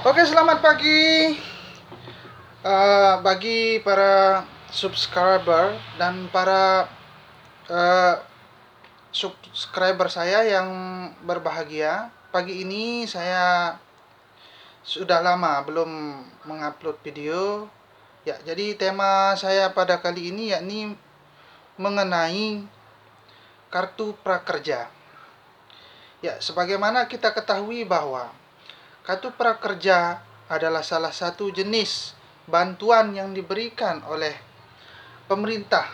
Oke, selamat pagi bagi para subscriber dan para eh, subscriber saya yang berbahagia. Pagi ini saya sudah lama belum mengupload video. Ya, jadi tema saya pada kali ini yakni mengenai kartu prakerja. Ya, sebagaimana kita ketahui bahwa kartu prakerja adalah salah satu jenis bantuan yang diberikan oleh pemerintah,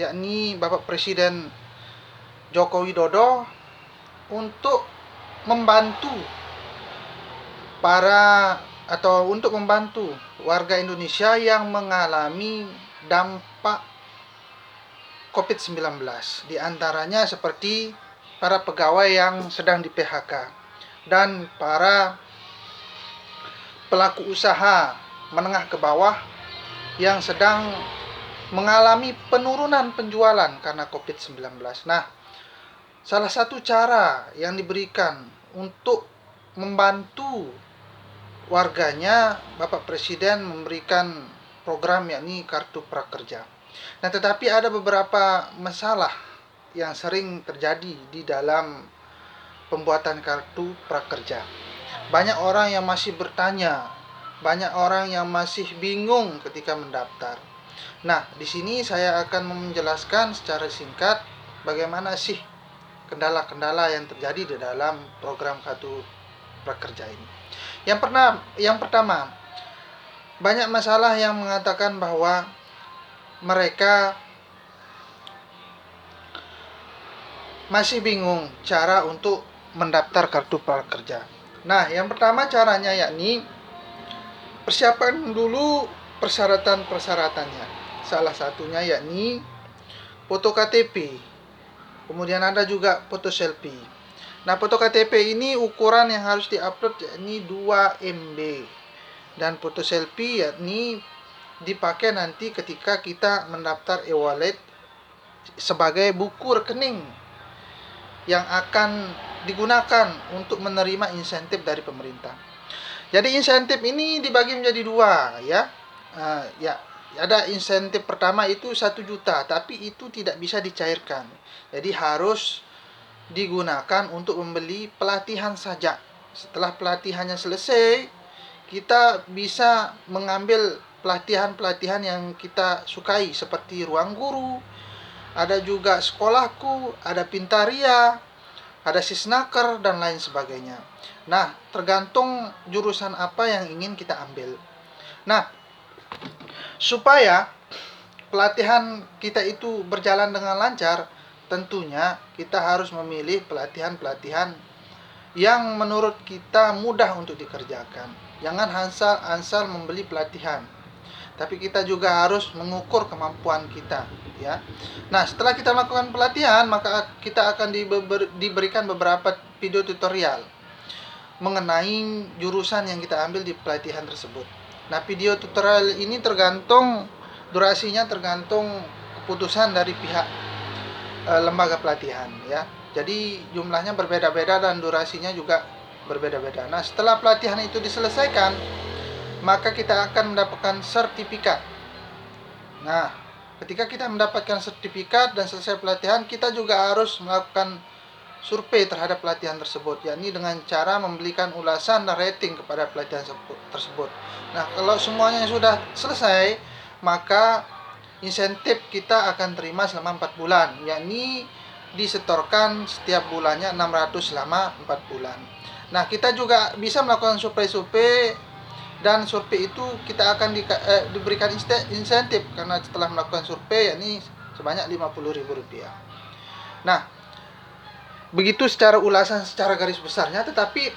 yakni Bapak Presiden Joko Widodo untuk membantu untuk membantu warga Indonesia yang mengalami dampak COVID-19. Di antaranya seperti para pegawai yang sedang di PHK dan para pelaku usaha menengah ke bawah yang sedang mengalami penurunan penjualan karena COVID-19. Nah, salah satu cara yang diberikan untuk membantu warganya, Bapak Presiden memberikan program yakni kartu prakerja. Nah, tetapi ada beberapa masalah yang sering terjadi di dalam pembuatan kartu prakerja. Banyak orang yang masih bertanya, banyak orang yang masih bingung ketika mendaftar. Nah, di sini saya akan menjelaskan secara singkat bagaimana sih kendala-kendala yang terjadi di dalam program kartu prakerja ini. Yang pertama, banyak masalah yang mengatakan bahwa mereka masih bingung cara untuk mendaftar kartu prakerja. Nah, yang pertama caranya yakni persiapan dulu persyaratan-persyaratannya. Salah satunya yakni foto KTP. Kemudian ada juga foto selfie. Nah, foto KTP ini ukuran yang harus diupload yakni 2 MB. Dan foto selfie yakni dipakai nanti ketika kita mendaftar e-wallet sebagai buku rekening yang akan digunakan untuk menerima insentif dari pemerintah. Jadi insentif ini dibagi menjadi dua, ya. Ya, ada insentif pertama itu 1 juta, tapi itu tidak bisa dicairkan. Jadi harus digunakan untuk membeli pelatihan saja. Setelah pelatihannya selesai, kita bisa mengambil pelatihan-pelatihan yang kita sukai seperti ruang guru, ada juga sekolahku, ada Pintaria, ada Sisnaker dan lain sebagainya. Nah, tergantung jurusan apa yang ingin kita ambil. Nah, supaya pelatihan kita itu berjalan dengan lancar, tentunya kita harus memilih pelatihan-pelatihan yang menurut kita mudah untuk dikerjakan. Jangan asal membeli pelatihan, tapi kita juga harus mengukur kemampuan kita, ya. Nah, setelah kita melakukan pelatihan, maka kita akan diberikan beberapa video tutorial mengenai jurusan yang kita ambil di pelatihan tersebut. Nah, video tutorial ini durasinya tergantung keputusan dari pihak lembaga pelatihan, ya. Jadi jumlahnya berbeda-beda dan durasinya juga berbeda-beda. Nah, setelah pelatihan itu diselesaikan, maka kita akan mendapatkan sertifikat. Nah, ketika kita mendapatkan sertifikat dan selesai pelatihan, kita juga harus melakukan survei terhadap pelatihan tersebut, yakni dengan cara memberikan ulasan dan rating kepada pelatihan tersebut. Nah, kalau semuanya sudah selesai, maka insentif kita akan terima selama 4 bulan, yakni disetorkan setiap bulannya 600 selama 4 bulan. Nah, kita juga bisa melakukan survei-survei, dan survei itu kita akan diberikan insentif karena setelah melakukan survei yakni sebanyak Rp50.000. Nah, begitu secara ulasan secara garis besarnya, tetapi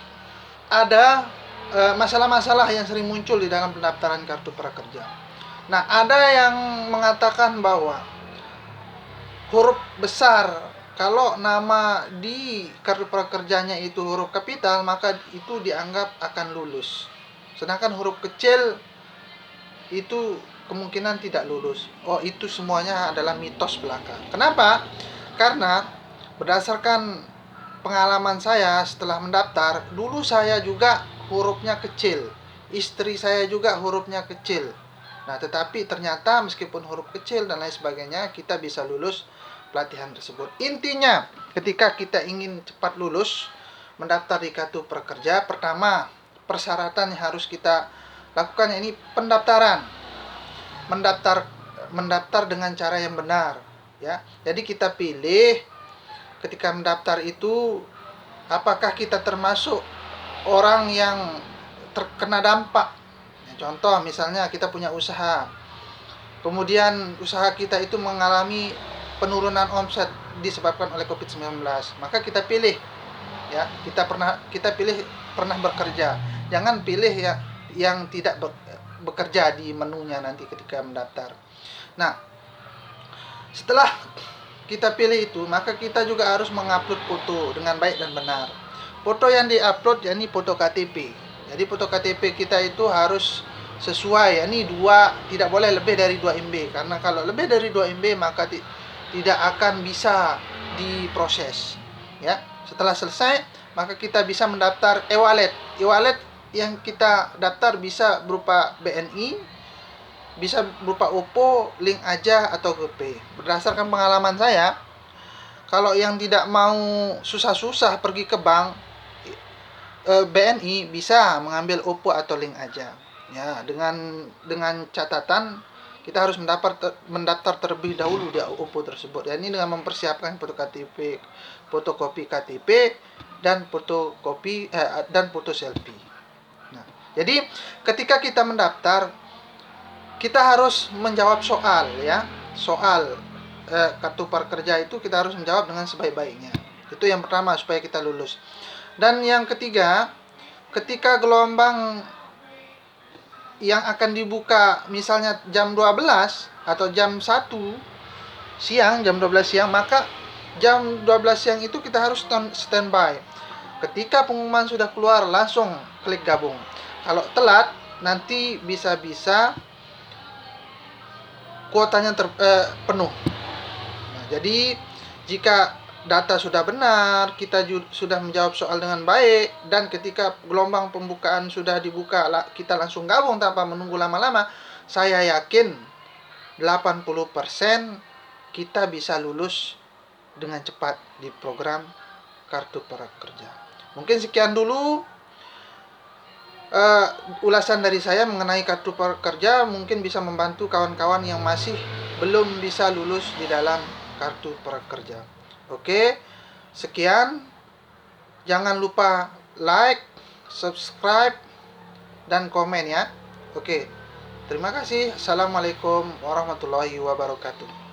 ada masalah-masalah yang sering muncul di dalam pendaftaran kartu prakerja. Nah, ada yang mengatakan bahwa huruf besar, kalau nama di kartu prakerjanya itu huruf kapital, maka itu dianggap akan lulus. Sedangkan huruf kecil itu kemungkinan tidak lulus. Oh, itu semuanya adalah mitos belaka. Kenapa? Karena berdasarkan pengalaman saya setelah mendaftar, dulu saya juga hurufnya kecil. istri saya juga hurufnya kecil. Nah, tetapi ternyata meskipun huruf kecil dan lain sebagainya, kita bisa lulus pelatihan tersebut. Intinya, ketika kita ingin cepat lulus, mendaftar di Kartu Prakerja, pertama, persyaratan yang harus kita lakukan ini pendaftaran. Mendaftar dengan cara yang benar, ya. Jadi kita pilih ketika mendaftar itu apakah kita termasuk orang yang terkena dampak. Contoh misalnya kita punya usaha, kemudian usaha kita itu mengalami penurunan omset disebabkan oleh COVID-19, maka kita pilih, ya, kita pilih pernah bekerja. Jangan pilih ya yang tidak bekerja di menunya nanti ketika mendaftar. Nah, setelah kita pilih itu, maka kita juga harus mengupload foto dengan baik dan benar. Foto yang diupload yakni foto KTP. Jadi foto KTP kita itu harus sesuai, yakni tidak boleh lebih dari 2 MB, karena kalau lebih dari 2 MB maka tidak akan bisa diproses, ya. Setelah selesai, maka kita bisa mendaftar e-wallet. E-wallet yang kita daftar bisa berupa BNI, bisa berupa OVO, Link Aja, atau GoPay. Berdasarkan pengalaman saya, kalau yang tidak mau susah-susah pergi ke bank, BNI bisa mengambil OVO atau Link Aja. Ya, dengan catatan kita harus mendaftar terlebih dahulu di OVO tersebut. Ya, ini dengan mempersiapkan foto KTP, fotokopi KTP, dan foto selfie. Nah, jadi ketika kita mendaftar, kita harus menjawab soal, ya. Soal Kartu Prakerja itu kita harus menjawab dengan sebaik-baiknya. Itu yang pertama supaya kita lulus. Dan yang ketiga, ketika gelombang yang akan dibuka misalnya jam 12 atau jam 1 siang, jam 12 siang, maka jam 12 siang itu kita harus standby. Ketika pengumuman sudah keluar, langsung klik gabung. Kalau telat, nanti bisa-bisa kuotanya penuh. Nah, jadi jika data sudah benar, kita sudah menjawab soal dengan baik, dan ketika gelombang pembukaan sudah dibuka, kita langsung gabung tanpa menunggu lama-lama, saya yakin 80% kita bisa lulus dengan cepat di program Kartu Prakerja. Mungkin sekian dulu ulasan dari saya mengenai Kartu Prakerja, mungkin bisa membantu kawan-kawan yang masih belum bisa lulus di dalam Kartu Prakerja. Oke, sekian. Jangan lupa like, subscribe, dan komen, ya. Oke, terima kasih. Assalamualaikum warahmatullahi wabarakatuh.